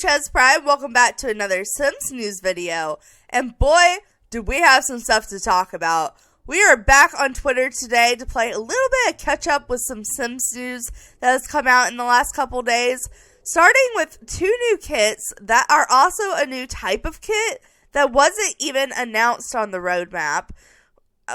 ChezPride. Welcome back to another Sims news video. And boy, do we have some stuff to talk about. We are back on Twitter today to play a little bit of catch up with some Sims news that has come out in the last couple days. Starting with 2 new kits that are also a new type of kit that wasn't even announced on the roadmap.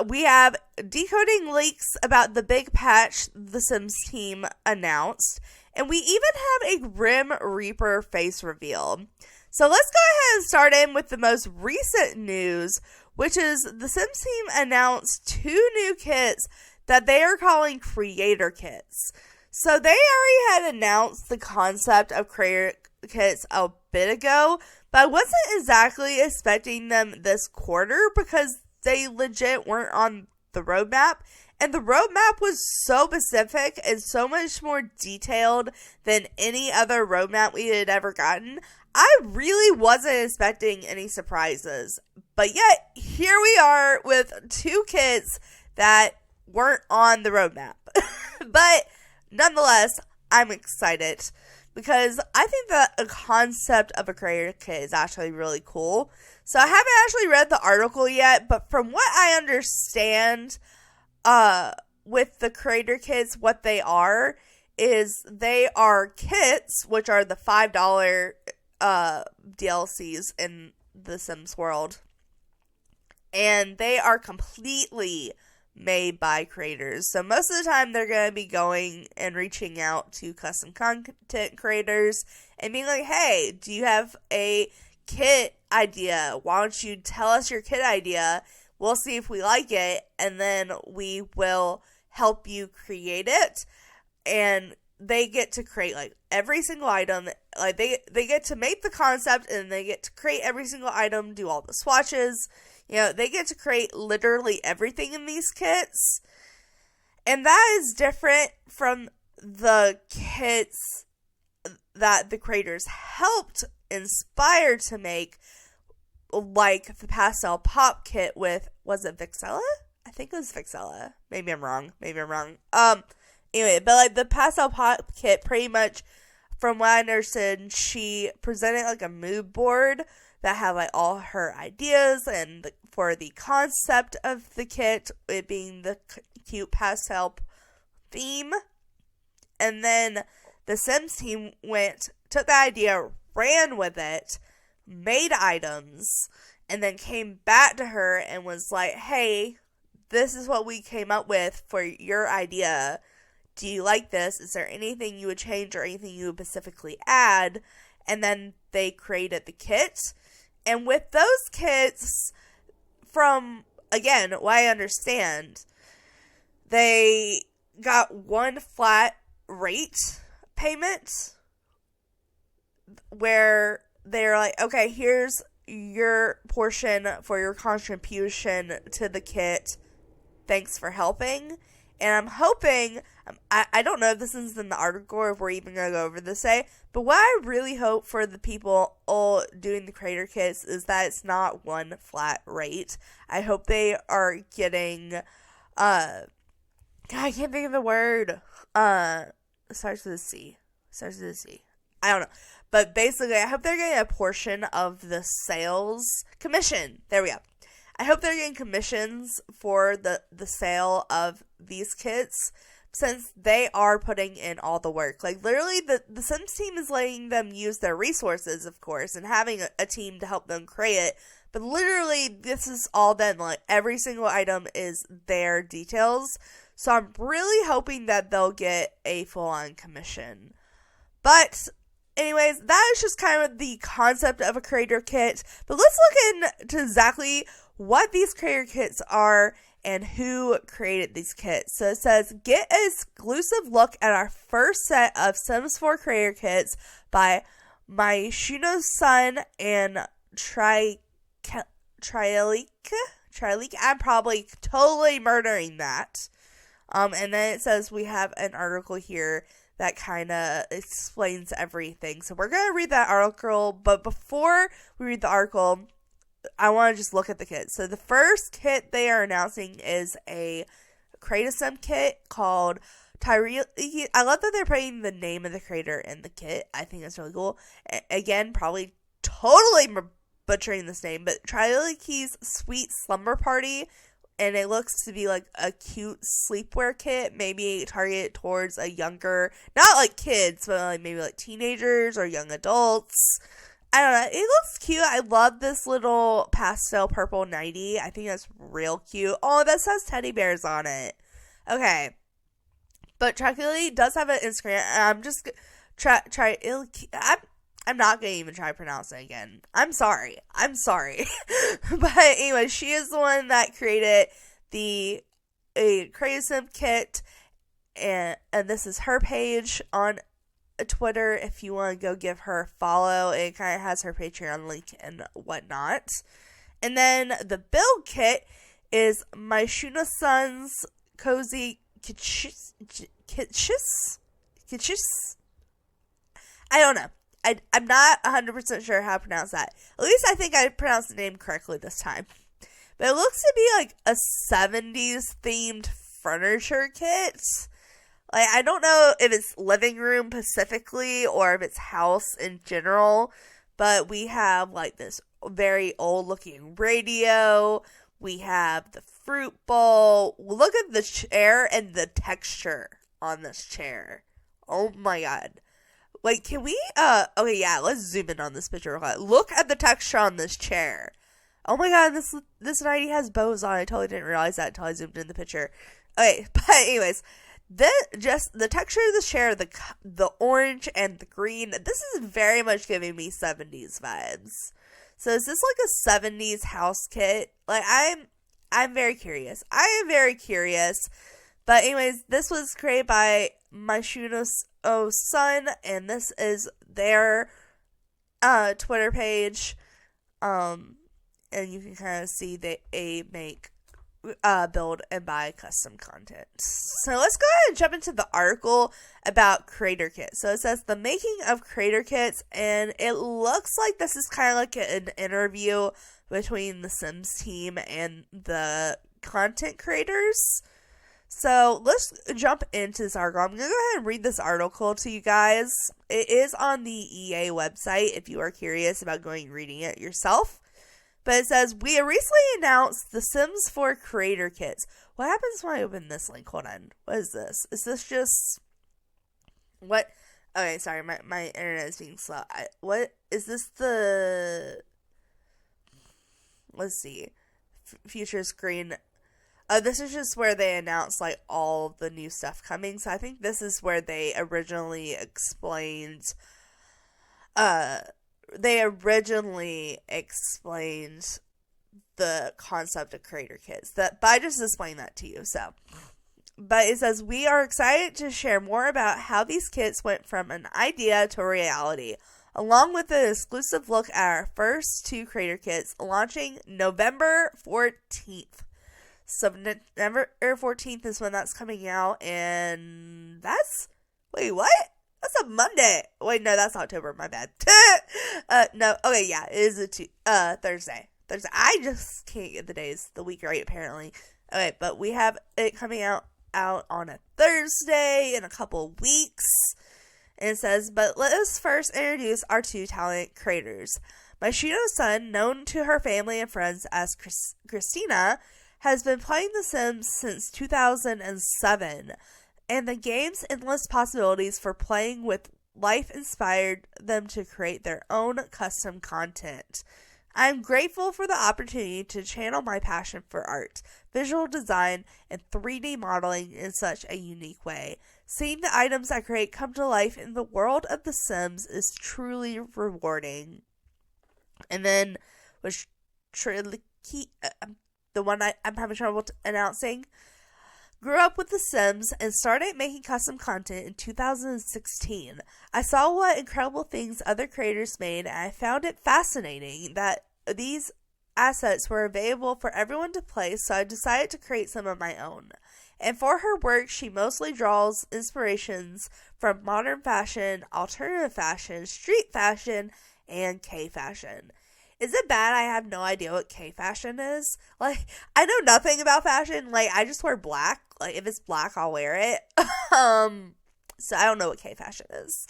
We have decoding leaks about the big patch the Sims team announced. And we even have a Grim Reaper face reveal. So let's go ahead and start in with the most recent news, which is the Sims team announced 2 new kits that they are calling creator kits. So they already had announced the concept of creator kits a bit ago, but I wasn't exactly expecting them this quarter because they legit weren't on the roadmap. And the roadmap was so specific and so much more detailed than any other roadmap we had ever gotten. I really wasn't expecting any surprises. But yet, here we are with 2 kits that weren't on the roadmap. But nonetheless, I'm excited because I think that a concept of a creator kit is actually really cool. So I haven't actually read the article yet, but from what I understand, with the creator kits, what they are is they are kits, which are the $5 DLCs in the Sims world, and they are completely made by creators. So most of the time they're going to be going and reaching out to custom content creators and being like, hey, do you have a kit idea? Why don't you tell us your kit idea? We'll see if we like it, and then we will help you create it. And they get to create, like, every single item. Like, they get to make the concept, and they get to create every single item, do all the swatches. You know, they get to create literally everything in these kits. And that is different from the kits that the creators helped inspire to make, like the pastel pop kit with, was it Vixella? I think it was Vixella. Maybe I'm wrong. Anyway, but like the pastel pop kit, pretty much from what I understood, she presented like a mood board that had like all her ideas and for the concept of the kit, it being the cute pastel theme. And then the Sims team took that idea, ran with it, made items, and then came back to her and was like, hey, this is what we came up with for your idea. Do you like this? Is there anything you would change or anything you would specifically add? And then they created the kit. And with those kits, from, again, what I understand, they got one flat rate payment where they're like, okay, here's your portion for your contribution to the kit. Thanks for helping. And I'm hoping, I don't know if this is in the article or if we're even going to go over this today, but what I really hope for the people all doing the creator kits is that it's not one flat rate. I hope they are getting, I can't think of the word, starts with a C. I don't know. But basically, I hope they're getting a portion of the sales commission. There we go. I hope they're getting commissions for the sale of these kits since they are putting in all the work. Like, literally, the Sims team is letting them use their resources, of course, and having a team to help them create it. But literally, this is all them. Like, every single item is their details. So I'm really hoping that they'll get a full-on commission. But anyways, that is just kind of the concept of a creator kit. But let's look into exactly what these creator kits are and who created these kits. So it says, get an exclusive look at our first set of Sims 4 creator kits by Maishino-san and Trialik. I'm probably totally murdering that. And then it says we have an article here that kind of explains everything. So we're going to read that article, but before we read the article, I want to just look at the kit. So the first kit they are announcing is a Create a Sim kit called Tyree, I love that they're putting the name of the creator in the kit. I think that's really cool. Again, probably totally butchering this name, but Tyree's Sweet Slumber Party, and it looks to be like a cute sleepwear kit, maybe targeted towards a younger, not like kids, but like maybe like teenagers or young adults. I don't know. It looks cute. I love this little pastel purple nightie. I think that's real cute. Oh, this has teddy bears on it. Okay. But Trachely does have an Instagram, and I'm just I'm not gonna even try to pronounce it again. I'm sorry. But anyway, she is the one that created the Creative Sim kit, and this is her page on Twitter. If you want to go give her a follow, it kind of has her Patreon link and whatnot. And then the build kit is my Shuna-san's Cozy Kitschis? I don't know. I'm not 100% sure how to pronounce that. At least I think I pronounced the name correctly this time. But it looks to be like a 70s themed furniture kit. Like, I don't know if it's living room specifically or if it's house in general. But we have like this very old looking radio. We have the fruit bowl. Look at the chair and the texture on this chair. Oh my god. Like, can we, okay, yeah, let's zoom in on this picture. Look at the texture on this chair. Oh my god, this nightie has bows on. I totally didn't realize that until I zoomed in the picture. Okay, but anyways, just the texture of the chair, the orange and the green, this is very much giving me 70s vibes. So is this like a 70s house kit? Like, I'm very curious. I am very curious. But anyways, this was created by my Shuna-san, and this is their Twitter page. And you can kind of see they make build and buy custom content. So let's go ahead and jump into the article about creator kits. So it says the making of creator kits, and it looks like this is kind of like an interview between the Sims team and the content creators. So let's jump into this article. I'm going to go ahead and read this article to you guys. It is on the EA website if you are curious about going and reading it yourself. But it says, we recently announced the Sims 4 creator kits. What happens when I open this link? Hold on. What is this? Is this just... What? Okay, sorry. My internet is being slow. What? Is this the... Let's see. Future screen... this is just where they announced, like, all the new stuff coming. So I think this is where they originally explained, the concept of creator kits. But I just explained that to you, so. But it says, we are excited to share more about how these kits went from an idea to reality, along with an exclusive look at our first 2 creator kits, launching November 14th. So November 14th is when that's coming out, and that's... Wait, what? That's a Monday. Wait, no, that's October, my bad. No, okay, yeah, it is Thursday. I just can't get the days, the week right, apparently. Okay, but we have it coming out on a Thursday in a couple weeks. And it says, but let us first introduce our 2 talent creators. My Shuna-san, known to her family and friends as Christina, has been playing The Sims since 2007, and the game's endless possibilities for playing with life inspired them to create their own custom content. I'm grateful for the opportunity to channel my passion for art, visual design, and 3D modeling in such a unique way. Seeing the items I create come to life in the world of The Sims is truly rewarding. And then, which the one I'm having trouble announcing, grew up with The Sims and started making custom content in 2016. I saw what incredible things other creators made, and I found it fascinating that these assets were available for everyone to play, so I decided to create some of my own. And for her work, she mostly draws inspirations from modern fashion, alternative fashion, street fashion, and K fashion. Is it bad I have no idea what K-fashion is? Like, I know nothing about fashion. Like, I just wear black. Like, if it's black, I'll wear it. So I don't know what K-fashion is.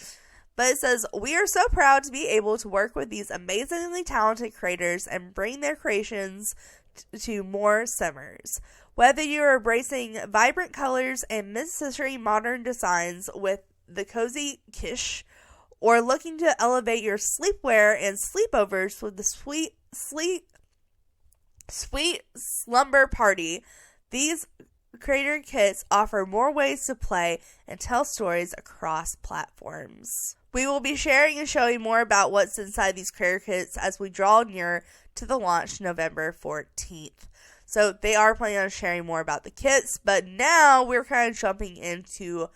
But it says, we are so proud to be able to work with these amazingly talented creators and bring their creations to more simmers. Whether you're embracing vibrant colors and mystery modern designs with the cozy quiche, or looking to elevate your sleepwear and sleepovers with the sweet slumber party, these creator kits offer more ways to play and tell stories across platforms. We will be sharing and showing more about what's inside these creator kits as we draw near to the launch November 14th. So they are planning on sharing more about the kits, but now we're kind of jumping into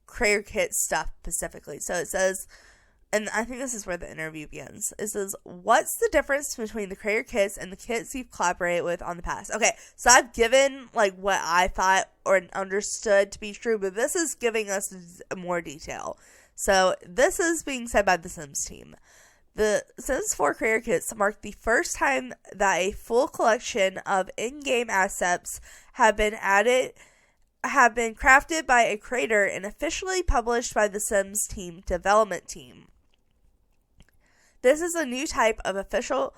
creator kit stuff specifically. So it says, and I think this is where the interview begins. It says, what's the difference between the creator kits and the kits you've collaborated with on the past? Okay, so I've given like what I thought or understood to be true, but this is giving us more detail. So this is being said by the Sims team. The Sims 4 creator kits mark the first time that a full collection of in-game assets have been crafted by a creator and officially published by the Sims team development team. This is a new type of official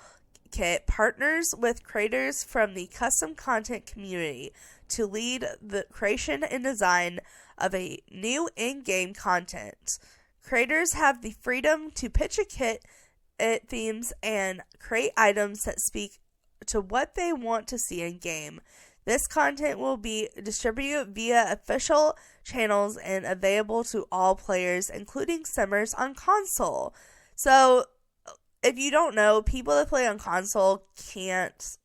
kit partners with creators from the custom content community to lead the creation and design of a new in-game content. Creators have the freedom to pitch a kit, themes, and create items that speak to what they want to see in game. This content will be distributed via official channels and available to all players, including simmers on console. So, if you don't know, people that play on console can't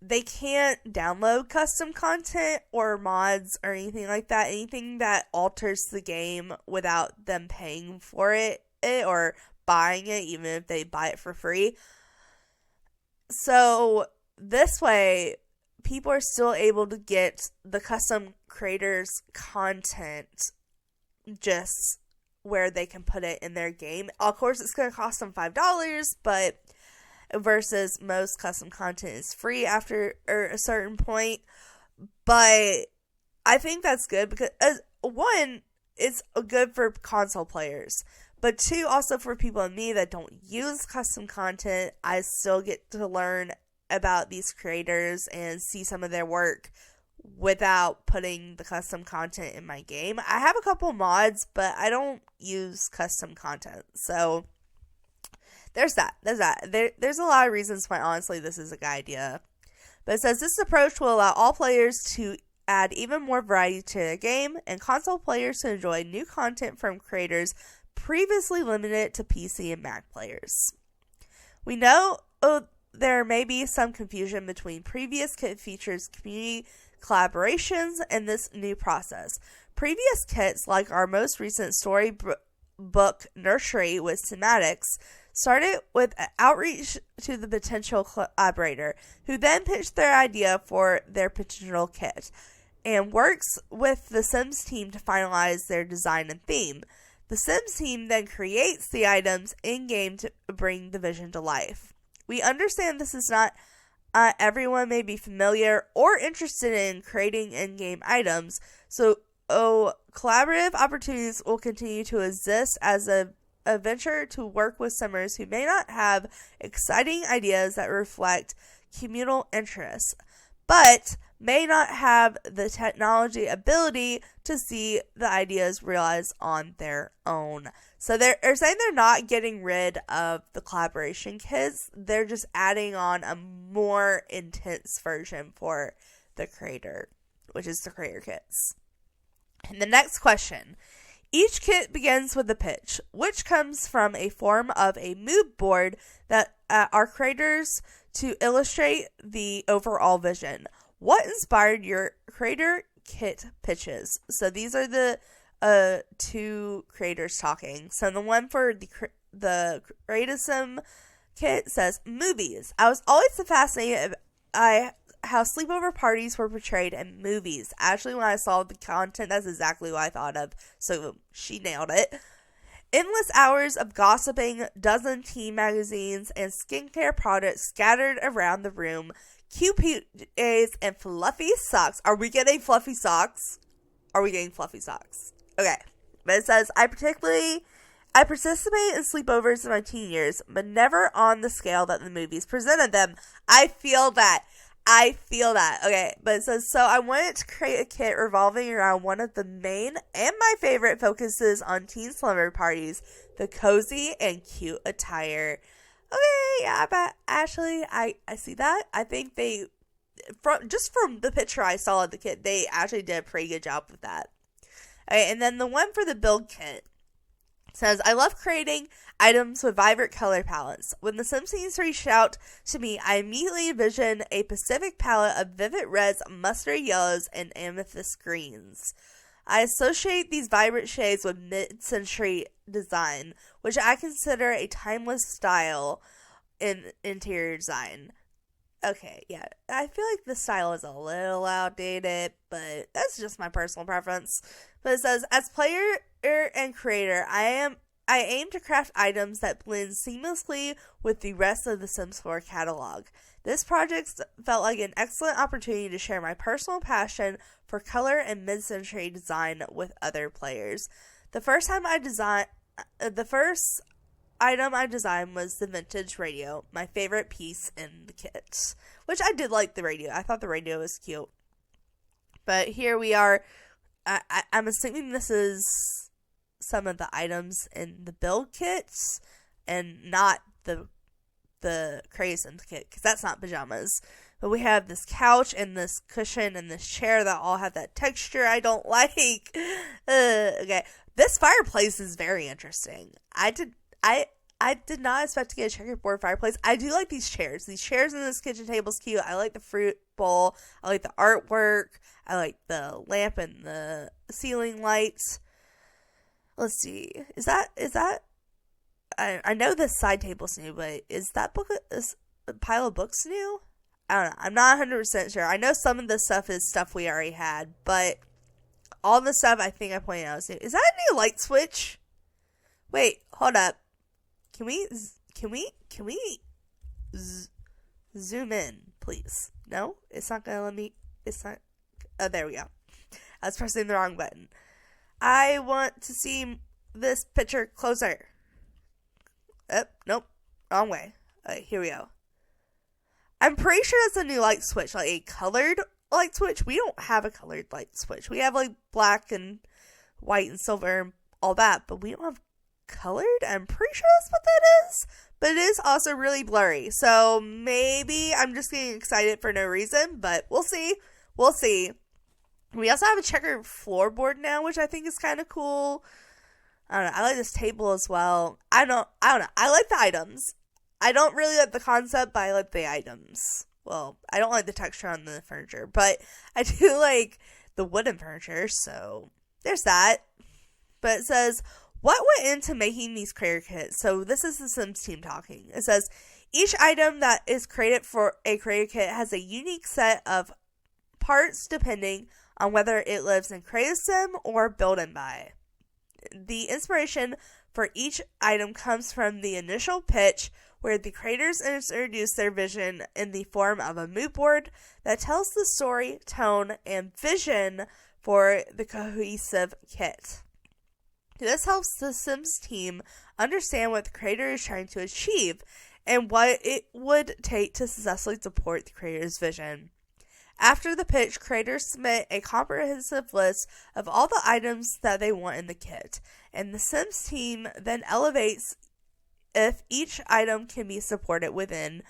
download custom content or mods or anything like that. Anything that alters the game without them paying for it or buying it, even if they buy it for free. So, this way, people are still able to get the custom creators content just where they can put it in their game. Of course, it's going to cost them $5, but versus most custom content is free after a certain point. But I think that's good because, one, it's good for console players. But two, also for people like me that don't use custom content, I still get to learn about these creators and see some of their work without putting the custom content in my game. I have a couple mods, but I don't use custom content. So there's that. There's a lot of reasons why, honestly, this is a good idea. But it says this approach will allow all players to add even more variety to the game and console players to enjoy new content from creators previously limited to PC and Mac players. We know there may be some confusion between previous kit features, community collaborations, and this new process. Previous kits, like our most recent storybook nursery with thematics, started with an outreach to the potential collaborator, who then pitched their idea for their potential kit, and works with the Sims team to finalize their design and theme. The Sims team then creates the items in-game to bring the vision to life. We understand this is not everyone may be familiar or interested in creating in-game items, so collaborative opportunities will continue to exist as a venture to work with simmers who may not have exciting ideas that reflect communal interests, but may not have the technology ability to see the ideas realized on their own. So they're saying they're not getting rid of the collaboration kits. They're just adding on a more intense version for the creator, which is the creator kits. And the next question. Each kit begins with a pitch, which comes from a form of a mood board that are creators to illustrate the overall vision. What inspired your creator kit pitches? So these are the two creators talking. So the one for the Creatism kit says, movies. I was always fascinated by how sleepover parties were portrayed in movies. Actually, when I saw the content, that's exactly what I thought of. So she nailed it. Endless hours of gossiping, dozen teen magazines, and skincare products scattered around the room, cute PJs, and fluffy socks. Are we getting fluffy socks? Are we getting fluffy socks? Okay. But it says, I participate in sleepovers in my teen years, but never on the scale that the movies presented them. I feel that. Okay, but it says, so I wanted to create a kit revolving around one of the main and my favorite focuses on teen slumber parties, the cozy and cute attire. Okay, yeah, but actually, I see that. I think from the picture I saw of the kit, they actually did a pretty good job with that. Okay, and then the one for the build kit says, I love creating items with vibrant color palettes. When the Sims teens reached out to me, I immediately envisioned a Pacific palette of vivid reds, mustard yellows, and amethyst greens. I associate these vibrant shades with mid-century design, which I consider a timeless style in interior design. Okay, yeah, I feel like the style is a little outdated, but that's just my personal preference. But it says, as player and creator, I aim to craft items that blend seamlessly with the rest of the Sims 4 catalog. This project felt like an excellent opportunity to share my personal passion for color and mid-century design with other players. The first item I designed was the vintage radio, my favorite piece in the kit. Which I did like the radio. I thought the radio was cute. But here we are. I'm assuming this is some of the items in the build kits and not the Crazy kit, because that's not pajamas. But we have this couch and this cushion and this chair that all have that texture I don't like. Okay. This fireplace is very interesting. I did not expect to get a checkerboard fireplace. I do like these chairs. These chairs in this kitchen table is cute. I like the fruit bowl. I like the artwork. I like the lamp and the ceiling lights. Let's see. Is that? I know this side table's new, but is that a pile of books new? I don't know. I'm not 100% sure. I know some of this stuff is stuff we already had, but all the stuff I think I pointed out is new. Is that a new light switch? Wait, hold up. Can we zoom in, please? No? It's not going to let me. It's not. Oh, there we go. I was pressing the wrong button. I want to see this picture closer. Nope. Wrong way. Alright, here we go. I'm pretty sure that's a new light switch, like a colored light switch. We don't have a colored light switch. We have like black and white and silver and all that, but we don't have colored. I'm pretty sure that's what that is. But it is also really blurry. So maybe I'm just getting excited for no reason, but we'll see. We'll see. We also have a checkered floorboard now, which I think is kind of cool. I don't know. I like this table as well. I don't know. I like the items. I don't really like the concept, but I like the items. Well, I don't like the texture on the furniture, but I do like the wooden furniture, so there's that. But it says, what went into making these creator kits? So this is the Sims team talking. It says, each item that is created for a creator kit has a unique set of parts depending on whether it lives in Creative Sim or Build and Buy. The inspiration for each item comes from the initial pitch, where the creators introduce their vision in the form of a mood board that tells the story, tone, and vision for the cohesive kit. This helps the Sims team understand what the creator is trying to achieve and what it would take to successfully support the creator's vision. After the pitch, creators submit a comprehensive list of all the items that they want in the kit, and the Sims team then elevates if each item can be supported within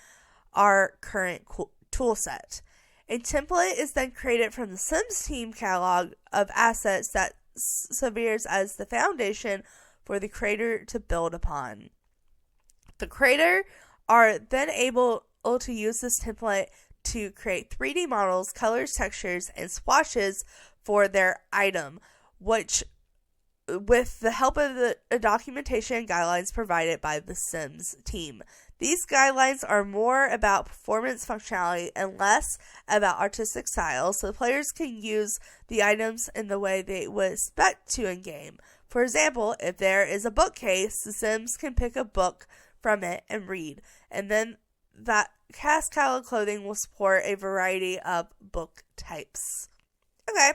our current tool set. A template is then created from the Sims team catalog of assets that serves as the foundation for the creator to build upon. The creator are then able to use this template to create 3D models, colors, textures, and swatches for their item, which, with the help of the documentation and guidelines provided by the Sims team, These guidelines are more about performance functionality and less about artistic style, so players can use the items in the way they would expect to in-game. For example, if there is a bookcase, the Sims can pick a book from it and read, and then that cast catalog clothing will support a variety of book types. Okay.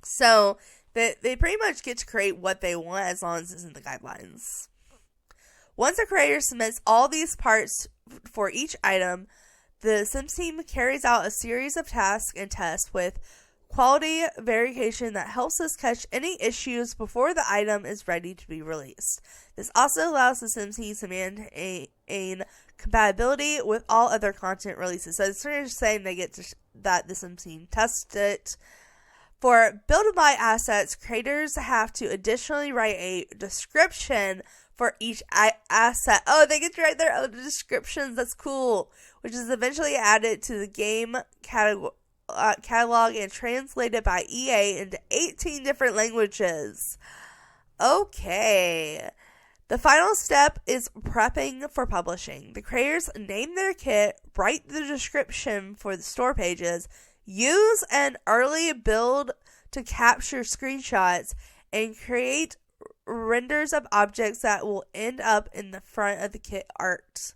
So, they pretty much get to create what they want as long as it's in the guidelines. Once a creator submits all these parts for each item, the Sims team carries out a series of tasks and tests with quality verification that helps us catch any issues before the item is ready to be released. This also allows the Sims team to maintain compatibility with all other content releases. So it's sort of saying they get to that the Sims team tests it. For build-a-buy assets, creators have to additionally write a description for each asset. Oh, they get to write their own descriptions. That's cool. Which is eventually added to the game catalog and translated by EA into 18 different languages. Okay. The final step is prepping for publishing. The creators name their kit, write the description for the store pages, use an early build to capture screenshots, and create renders of objects that will end up in the front of the kit art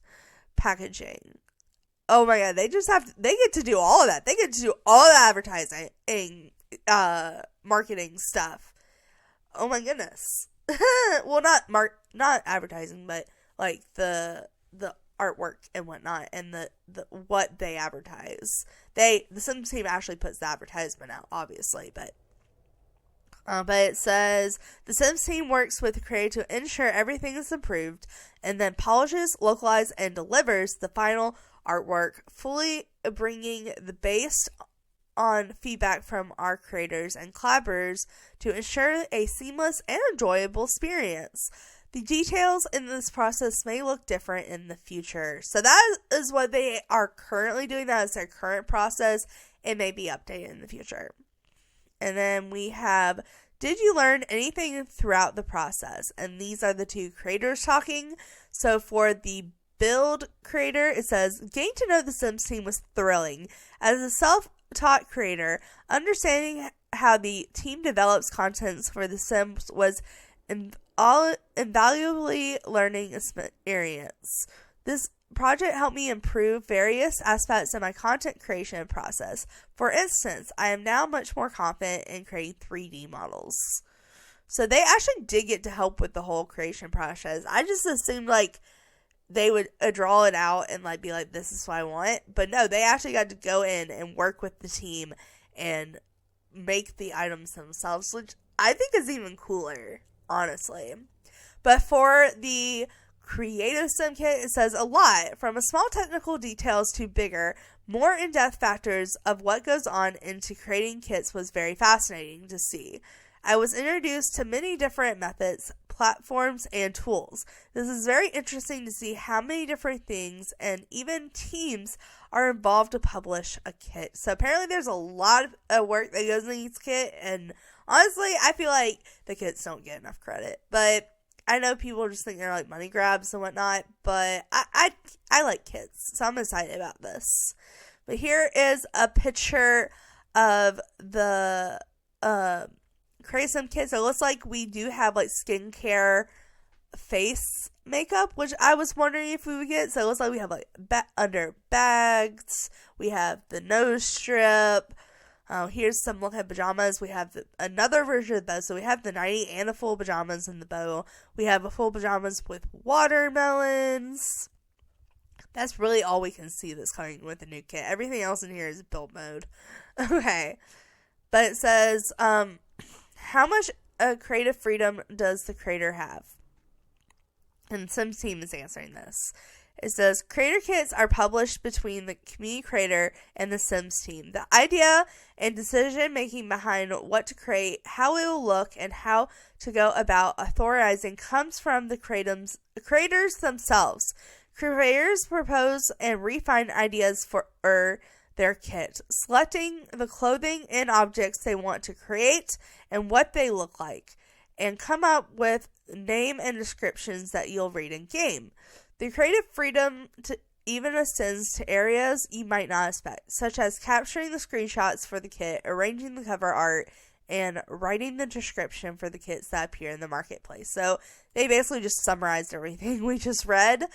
packaging. Oh my god, they get to do all of that. They get to do all the advertising and marketing stuff. Oh my goodness. Well, not advertising, but like the artwork and whatnot, and the what they advertise. The Sims team actually puts the advertisement out, obviously, but it says the Sims team works with the creator to ensure everything is improved, and then polishes, localizes, and delivers the final artwork, fully bringing the based on feedback from our creators and collaborators to ensure a seamless and enjoyable experience. The details in this process may look different in the future. So that is what they are currently doing. That is their current process. It may be updated in the future. And then we have, did you learn anything throughout the process? And these are the two creators talking. So for the build creator, it says, getting to know the Sims team was thrilling. As a self-taught creator, understanding how the team develops contents for the Sims was invaluably learning experience. This project helped me improve various aspects of my content creation process. For instance, I am now much more confident in creating 3D models. So they actually did get to help with the whole creation process. I just assumed like they would draw it out and like be like, this is what I want. But no, they actually got to go in and work with the team and make the items themselves, which I think is even cooler, honestly. But for the Creative Sim Kit, it says a lot, from small technical details to bigger, more in-depth factors of what goes on into creating kits was very fascinating to see. I was introduced to many different methods, platforms, and tools. This is very interesting to see how many different things and even teams are involved to publish a kit. So apparently there's a lot of work that goes into each kit, and honestly, I feel like the kits don't get enough credit. But I know people just think they're like money grabs and whatnot, but I like kits, so I'm excited about this. But here is a picture of the Create Sim kit. So it looks like we do have like skincare face makeup, which I was wondering if we would get. So it looks like we have like under bags, we have the nose strip. Here's some look at pajamas. We have another version of those. So we have the nightie and the full pajamas in the bow. We have a full pajamas with watermelons. That's really all we can see that's coming with the new kit. Everything else in here is build mode. Okay. But it says, how much creative freedom does the creator have? And Sims team is answering this. It says, creator kits are published between the community creator and the Sims team. The idea and decision making behind what to create, how it will look, and how to go about authorizing comes from the creators themselves. Creators propose and refine ideas for their kit, selecting the clothing and objects they want to create and what they look like, and come up with name and descriptions that you'll read in game. The creative freedom to even extends to areas you might not expect, such as capturing the screenshots for the kit, arranging the cover art, and writing the description for the kits that appear in the marketplace. So they basically just summarized everything we just read.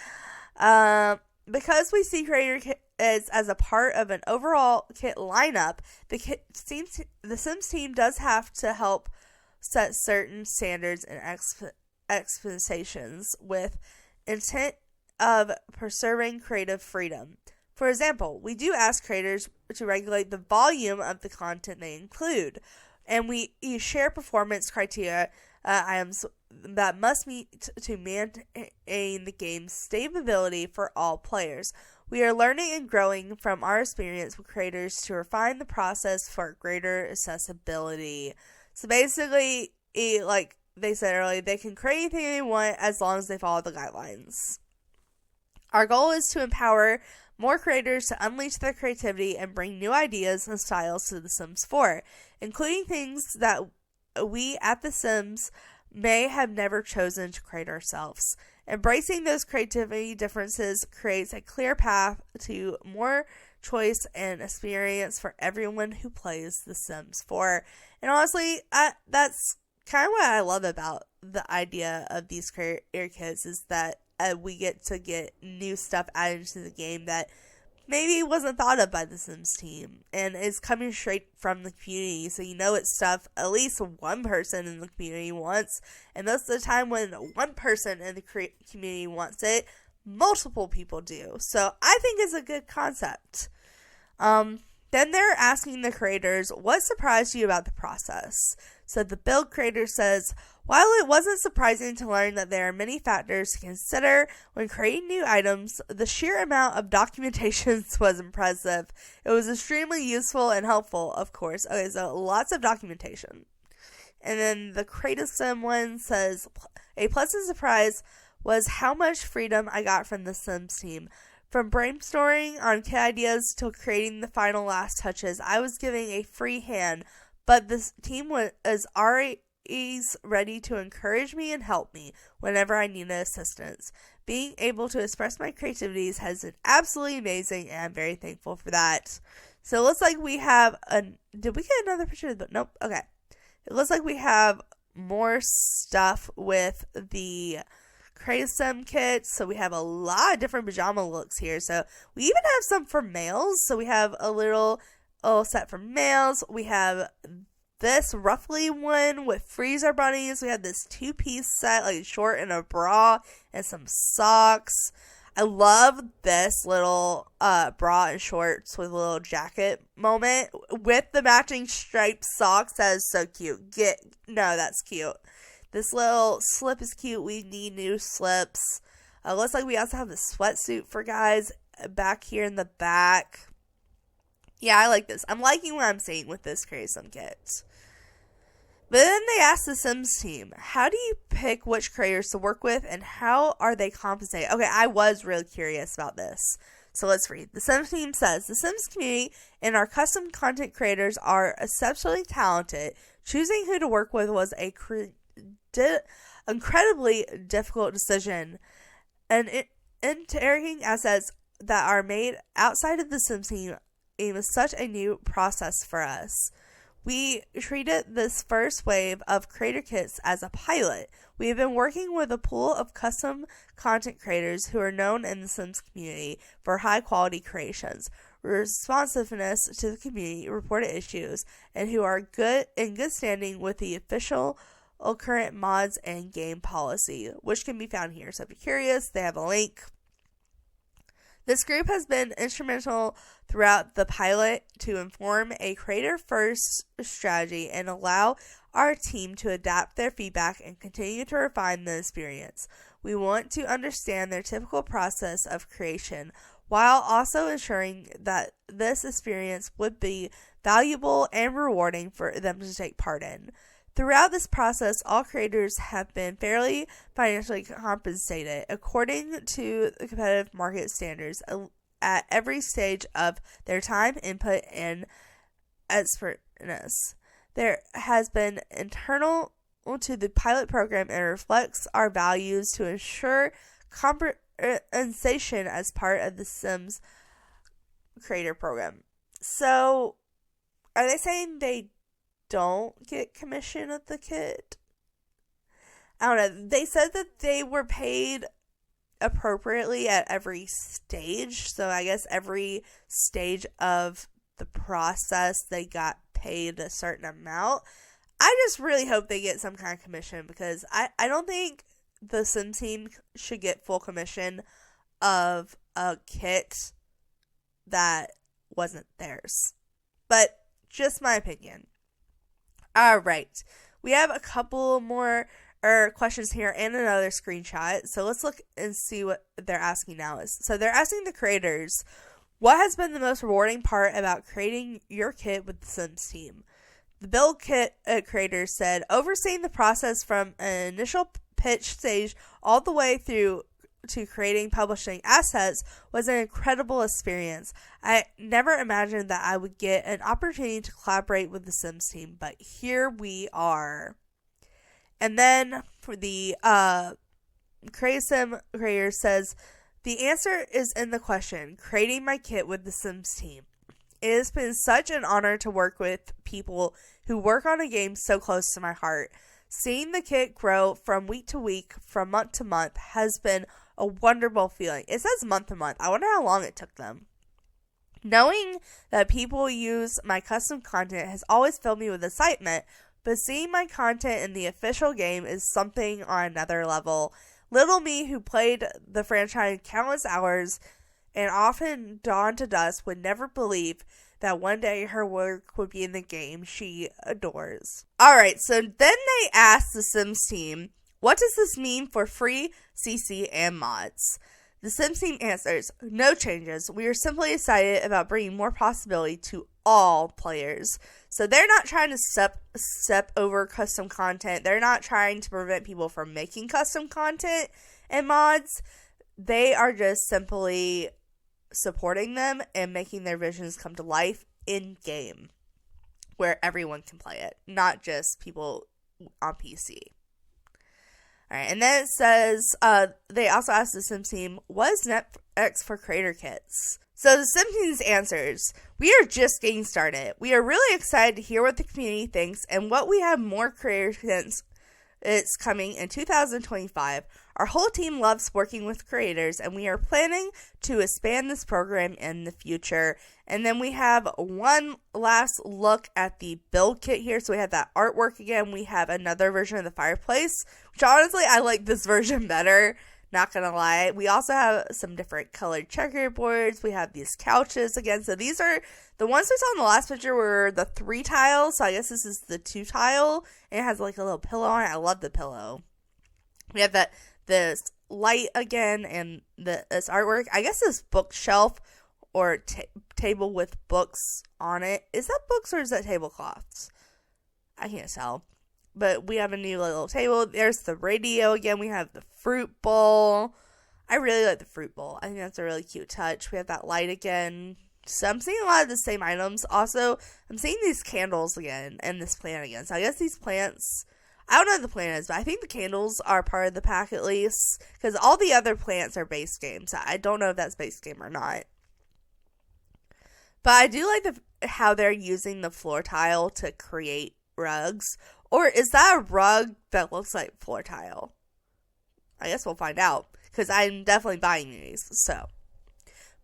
Because we see creator kits as a part of an overall kit lineup, the Sims team does have to help set certain standards and expectations with intent of preserving creative freedom. For example, we do ask creators to regulate the volume of the content they include, and we share performance criteria items that must meet to maintain the game's stability for all players. We are learning and growing from our experience with creators to refine the process for greater accessibility. So basically, like they said earlier, they can create anything they want as long as they follow the guidelines. Our goal is to empower more creators to unleash their creativity and bring new ideas and styles to The Sims 4, including things that we at The Sims may have never chosen to create ourselves. Embracing those creativity differences creates a clear path to more choice and experience for everyone who plays The Sims 4. And honestly, that's kind of what I love about the idea of these creator kits, is that we get to get new stuff added to the game that maybe wasn't thought of by the Sims team and is coming straight from the community. So you know it's stuff at least one person in the community wants. And most of the time when one person in the community wants it, multiple people do. So I think it's a good concept. Then they're asking the creators, what surprised you about the process? So the build creator says, while it wasn't surprising to learn that there are many factors to consider when creating new items, the sheer amount of documentation was impressive. It was extremely useful and helpful, of course. Okay, so lots of documentation. And then the Creative Sim one says, a pleasant surprise was how much freedom I got from the Sims team. From brainstorming on kit ideas to creating the final last touches, I was giving a free hand, but this team was already ready to encourage me and help me whenever I needed assistance. Being able to express my creativities has been absolutely amazing, and I'm very thankful for that. So it looks like we have did we get another picture of the book? Nope. Okay. It looks like we have more stuff with the Creative Sim kits. So we have a lot of different pajama looks here. So we even have some for males. So we have a little set for males. We have this roughly one with freezer bunnies. We have this 2-piece set, like a short and a bra and some socks. I love this little bra and shorts with a little jacket moment with the matching striped socks. That is so cute. That's cute. This little slip is cute. We need new slips. Looks like we also have a sweatsuit for guys back here in the back. Yeah, I like this. I'm liking what I'm seeing with this Creative Sim kit. But then they asked the Sims team, how do you pick which creators to work with and how are they compensated? Okay, I was really curious about this. So let's read. The Sims team says, the Sims community and our custom content creators are exceptionally talented. Choosing who to work with was a incredibly difficult decision. And integrating assets that are made outside of the Sims team is such a new process for us. We treated this first wave of creator kits as a pilot. We have been working with a pool of custom content creators who are known in the Sims community for high quality creations, responsiveness to the community reported issues, and who are in good standing with the official current mods and game policy, which can be found here. So if you're curious, they have a link. This group has been instrumental throughout the pilot to inform a creator-first strategy and allow our team to adapt their feedback and continue to refine the experience. We want to understand their typical process of creation while also ensuring that this experience would be valuable and rewarding for them to take part in. Throughout this process, all creators have been fairly financially compensated according to the competitive market standards at every stage of their time, input, and expertness. There has been internal to the pilot program and reflects our values to ensure compensation as part of the Sims creator program. So, are they saying they don't get commission of the kit? I don't know. They said that they were paid appropriately at every stage. So I guess every stage of the process they got paid a certain amount. I just really hope they get some kind of commission, because I don't think the Sim team should get full commission of a kit that wasn't theirs. But just my opinion. Alright. We have a couple more questions here and another screenshot. So let's look and see what they're asking now. So they're asking the creators, what has been the most rewarding part about creating your kit with the Sims team? The build kit creator said, overseeing the process from an initial pitch stage all the way through to creating publishing assets was an incredible experience. I never imagined that I would get an opportunity to collaborate with the Sims team, but here we are. And then for the Crazy Sim creator says, the answer is in the question, creating my kit with the Sims team. It has been such an honor to work with people who work on a game so close to my heart. Seeing the kit grow from week to week, from month to month, has been a wonderful feeling. It says month to month. I wonder how long it took them. Knowing that people use my custom content has always filled me with excitement, but seeing my content in the official game is something on another level. Little me, who played the franchise countless hours and often dawn to dusk, would never believe that one day her work would be in the game she adores. Alright, so then they asked the Sims team, what does this mean for free CC and mods? The Sims team answers, no changes. We are simply excited about bringing more possibility to all players. So they're not trying to step over custom content. They're not trying to prevent people from making custom content and mods. They are just simply supporting them and making their visions come to life in game, where everyone can play it, not just people on PC. Alright, and then it says, they also asked the Sims team, what is next for creator kits? So the Sims team's answers, we are just getting started. We are really excited to hear what the community thinks and what we have more creator kits. It's coming in 2025. Our whole team loves working with creators, and we are planning to expand this program in the future. And then we have one last look at the build kit here. So we have that artwork again. We have another version of the fireplace, which honestly, I like this version better. Not gonna lie. We also have some different colored checkerboards. We have these couches again. So these are the ones we saw in the last picture were the 3 tiles. So I guess this is the 2 tile. And it has like a little pillow on it. I love the pillow. We have this light again and this artwork. I guess this bookshelf or table with books on it. Is that books or is that tablecloths? I can't tell. But we have a new little table. There's the radio again. We have the fruit bowl. I really like the fruit bowl. I think that's a really cute touch. We have that light again. So I'm seeing a lot of the same items. Also, I'm seeing these candles again and this plant again. So I guess these plants, I don't know what the plant is, but I think the candles are part of the pack at least. Because all the other plants are base game. So I don't know if that's base game or not. But I do like how they're using the floor tile to create rugs. Or is that a rug that looks like floor tile? I guess we'll find out, because I'm definitely buying these. So,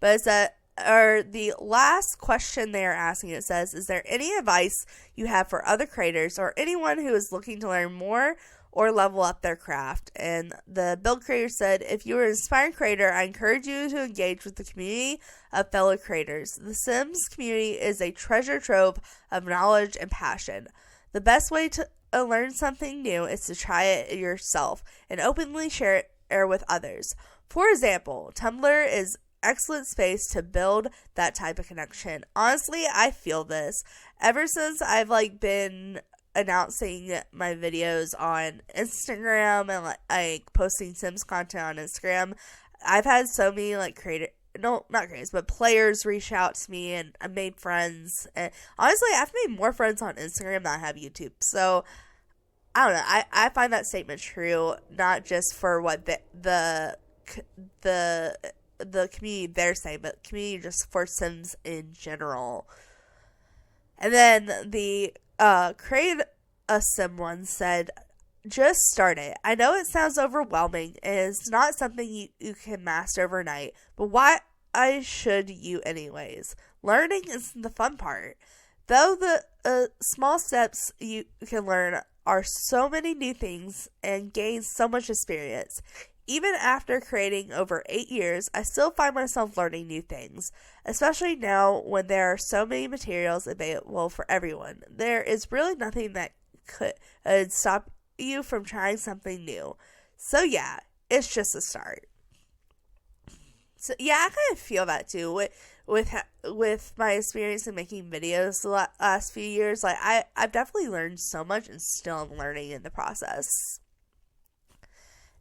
but the last question they are asking, it says, is there any advice you have for other creators or anyone who is looking to learn more or level up their craft? And the build creator said, if you are an inspiring creator, I encourage you to engage with the community of fellow creators. The Sims community is a treasure trove of knowledge and passion. The best way to learn something new is to try it yourself and openly share it with others. For example, Tumblr is excellent space to build that type of connection. Honestly, I feel this. Ever since I've been announcing my videos on Instagram and like posting Sims content on Instagram, I've had so many not creators, but players reach out to me, and I made friends. And honestly, I've made more friends on Instagram than I have YouTube. So, I don't know. I find that statement true, not just for what the the community they're saying, but community just for Sims in general. And then the Create a Sim one said, just start it. I know it sounds overwhelming and it's not something you can master overnight, but why should you anyways? Learning is the fun part. Though the small steps you can learn are so many new things and gain so much experience. Even after creating over 8 years, I still find myself learning new things, especially now when there are so many materials available for everyone. There is really nothing that could stop you from trying something new. So yeah, it's just a start. So yeah, I kind of feel that too with my experience in making videos the last few years. Like I've definitely learned so much and still am learning in the process.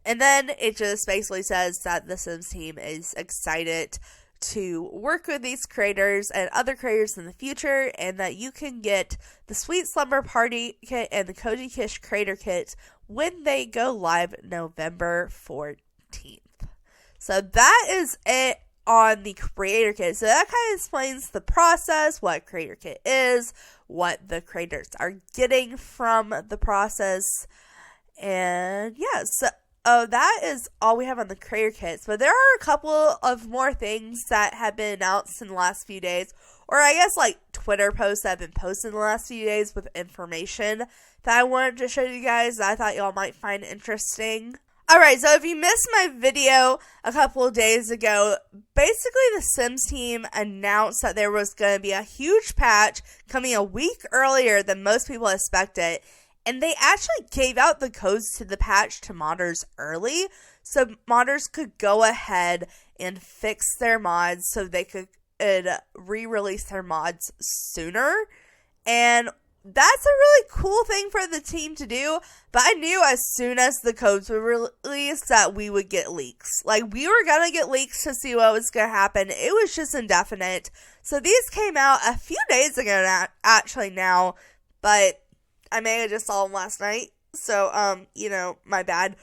And then it just basically says that the Sims team is excited to work with these creators and other creators in the future, and that you can get the Sweet Slumber Party kit and the Koji Kish Creator Kit when they go live November 14th. So that is it on the Creator Kit. So that kind of explains the process, what Creator Kit is, what the creators are getting from the process, and yeah, so that is all we have on the Creator Kits, but there are a couple of more things that have been announced in the last few days, or I guess like Twitter posts that have been posted in the last few days with information that I wanted to show you guys that I thought y'all might find interesting. Alright, so if you missed my video a couple of days ago, basically the Sims team announced that there was going to be a huge patch coming a week earlier than most people expected. And they actually gave out the codes to the patch to modders early, so modders could go ahead and fix their mods so they could re-release their mods sooner. And that's a really cool thing for the team to do, but I knew as soon as the codes were released that we would get leaks. Like, we were gonna get leaks to see what was gonna happen. It was just indefinite. So these came out a few days ago actually now, but I may have just saw them last night, so, my bad.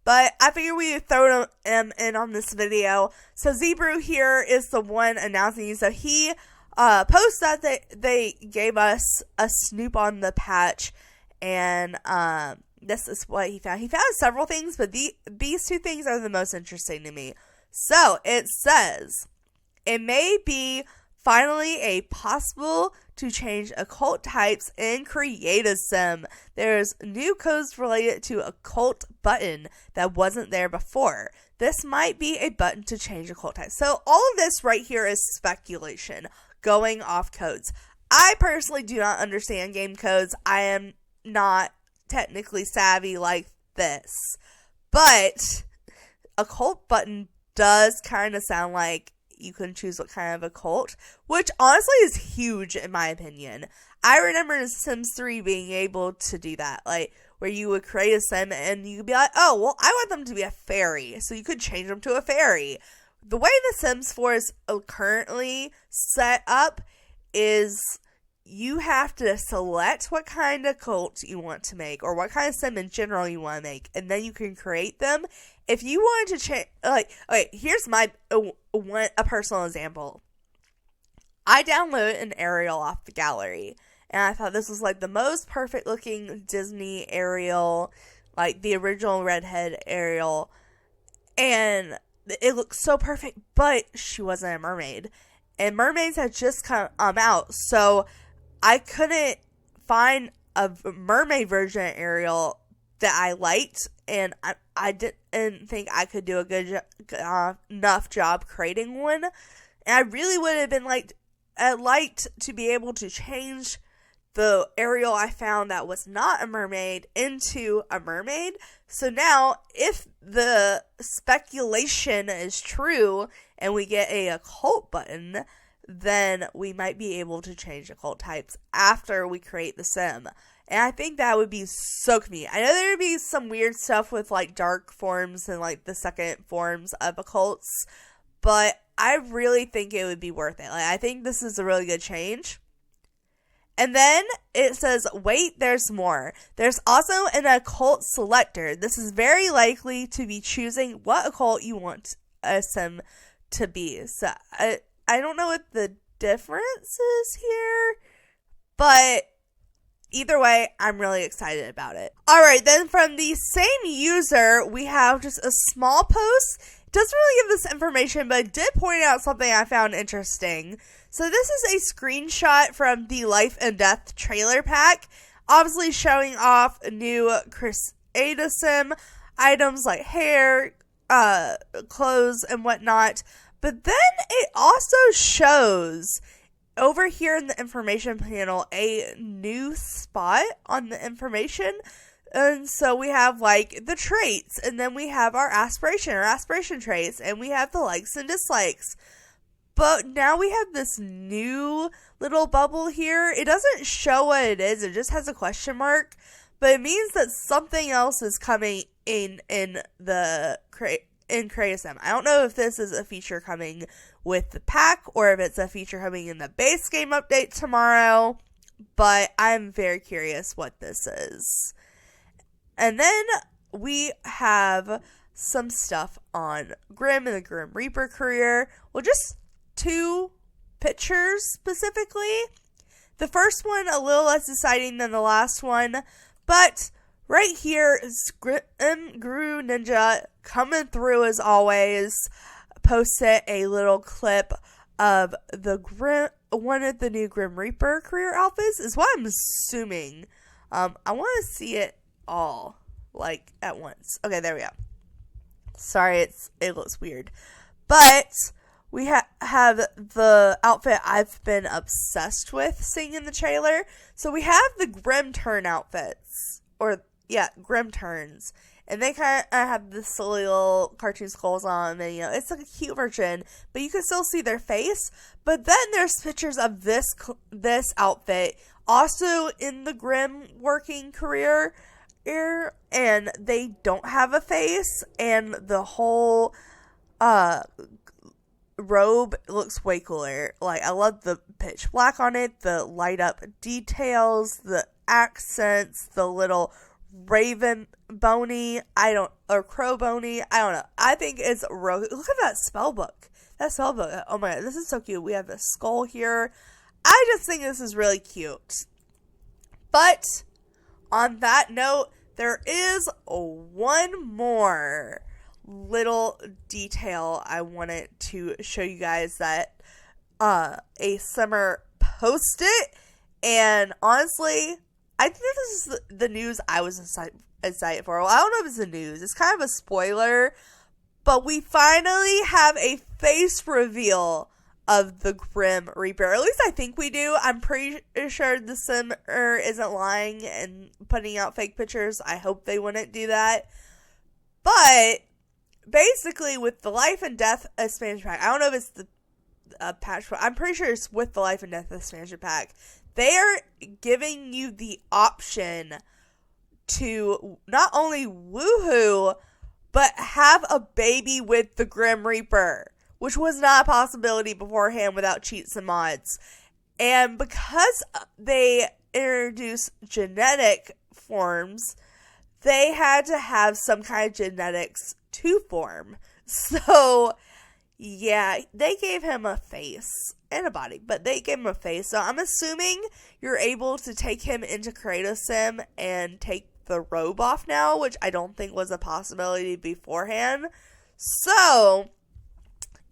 But I figured we would throw them in on this video. So Zebrew here is the one announcing these. So he posted that they gave us a snoop on the patch, and this is what he found. He found several things, but these two things are the most interesting to me. So it says, it may be finally a possible to change occult types in Create a Sim. There's new codes related to occult button that wasn't there before. This might be a button to change occult types. So all of this right here is speculation, going off codes. I personally do not understand game codes. I am not technically savvy like this. But occult button does kind of sound like you can choose what kind of occult, which honestly is huge in my opinion. I remember in Sims 3 being able to do that, like where you would create a sim and you could be like, oh, well, I want them to be a fairy, so you could change them to a fairy. The way the Sims 4 is currently set up is you have to select what kind of cult you want to make, or what kind of sim in general you want to make, and then you can create them. If you wanted to change, okay, here's my a personal example. I downloaded an Ariel off the gallery, and I thought this was like the most perfect looking Disney Ariel, like the original redhead Ariel, and it looked so perfect, but she wasn't a mermaid, and mermaids had just come out, so I couldn't find a mermaid version of Ariel that I liked, and I didn't think I could do a good enough job creating one. And I really would have been liked to be able to change the Ariel I found that was not a mermaid into a mermaid. So now, if the speculation is true and we get a occult button, then we might be able to change occult types after we create the sim. And I think that would be so convenient. I know there would be some weird stuff with like dark forms and like the second forms of occults, but I really think it would be worth it. Like, I think this is a really good change. And then it says, wait, there's more. There's also an occult selector. This is very likely to be choosing what occult you want a sim to be. So I don't know what the difference is here, but either way, I'm really excited about it. Alright, then from the same user, we have just a small post. It doesn't really give this information, but it did point out something I found interesting. So this is a screenshot from the Life and Death trailer pack, obviously showing off new Chris Ada sim items like hair, clothes, and whatnot. But then it also shows over here in the information panel a new spot on the information. And so we have like the traits, and then we have our aspiration traits, and we have the likes and dislikes. But now we have this new little bubble here. It doesn't show what it is. It just has a question mark. But it means that something else is coming in Creasim. I don't know if this is a feature coming with the pack or if it's a feature coming in the base game update tomorrow. But I'm very curious what this is. And then we have some stuff on Grim and the Grim Reaper career. Well, just 2 pictures specifically. The first one a little less exciting than the last one, but right here is Guru Ninja coming through as always. Posted a little clip of one of the new Grim Reaper career outfits is what I'm assuming. I want to see it all like at once. Okay, there we go. Sorry, it looks weird, but we have the outfit I've been obsessed with seeing in the trailer. So we have the Grim Turn outfits. Grim Turns. And they kind of have the silly little cartoon skulls on. And, it's like a cute version. But you can still see their face. But then there's pictures of this outfit. Also in the Grim working career. And they don't have a face. And the whole robe looks way cooler. Like, I love the pitch black on it, the light up details, the accents, the little raven bony, or crow bony, I don't know. I think it's look at that spell book. Oh my god, this is so cute. We have the skull here. I just think this is really cute. But on that note, there is one more little detail I wanted to show you guys that a simmer posted, and honestly, I think this is the news I was excited for. Well, I don't know if it's the news. It's kind of a spoiler, but we finally have a face reveal of the Grim Reaper. At least I think we do. I'm pretty sure the simmer isn't lying and putting out fake pictures. I hope they wouldn't do that. But basically, with the Life and Death expansion pack, I don't know if it's the patch, but I'm pretty sure it's with the Life and Death expansion pack. They are giving you the option to not only woohoo, but have a baby with the Grim Reaper, which was not a possibility beforehand without cheats and mods. And because they introduced genetic forms, they had to have some kind of genetics to form. So, yeah, they gave him a face and a body, but they gave him a face. So I'm assuming you're able to take him into Creative and take the robe off now, which I don't think was a possibility beforehand. So,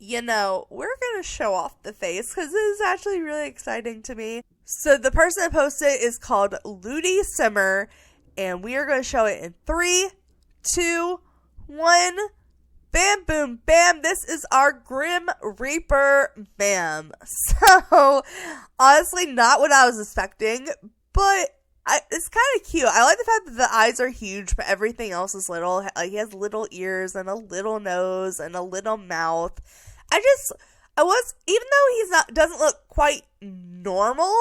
we're going to show off the face because it is actually really exciting to me. So the person that posted is called Ludi Simmer, and we are going to show it in 3, 2, 1. Bam, boom, bam. This is our Grim Reaper, bam. So, honestly, not what I was expecting, but it's kind of cute. I like the fact that the eyes are huge, but everything else is little. Like, he has little ears and a little nose and a little mouth. Even though doesn't look quite normal,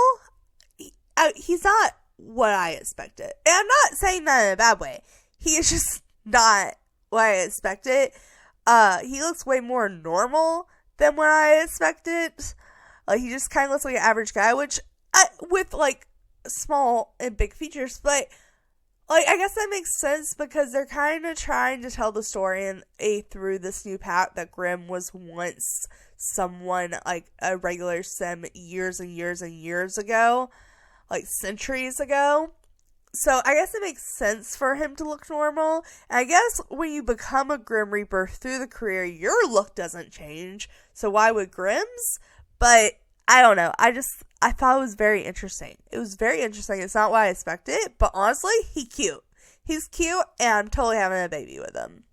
he's not what I expected. And I'm not saying that in a bad way. He is just not what I expected. He looks way more normal than what I expected. He just kind of looks like an average guy, which, with, small and big features, but like, I guess that makes sense because they're kind of trying to tell the story through this new pack that Grimm was once someone, like, a regular sim years and years and years ago, like centuries ago. So I guess it makes sense for him to look normal. And I guess when you become a Grim Reaper through the career, your look doesn't change. So why would Grimm's? But I don't know. I thought it was very interesting. It was very interesting. It's not what I expected, but honestly, he's cute. He's cute, and I'm totally having a baby with him.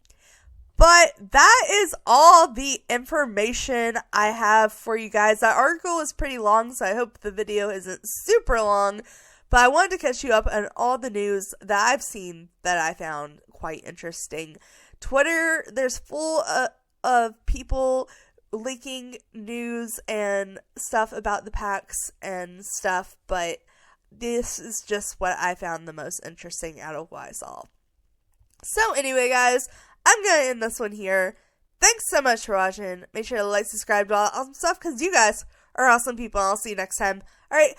But that is all the information I have for you guys. That article is pretty long, so I hope the video isn't super long. But I wanted to catch you up on all the news that I've seen that I found quite interesting. Twitter, there's full of people leaking news and stuff about the packs and stuff, but this is just what I found the most interesting out of what I saw. So anyway, guys, I'm going to end this one here. Thanks so much for watching. Make sure to like, subscribe to all that awesome stuff because you guys are awesome people. I'll see you next time. Alright,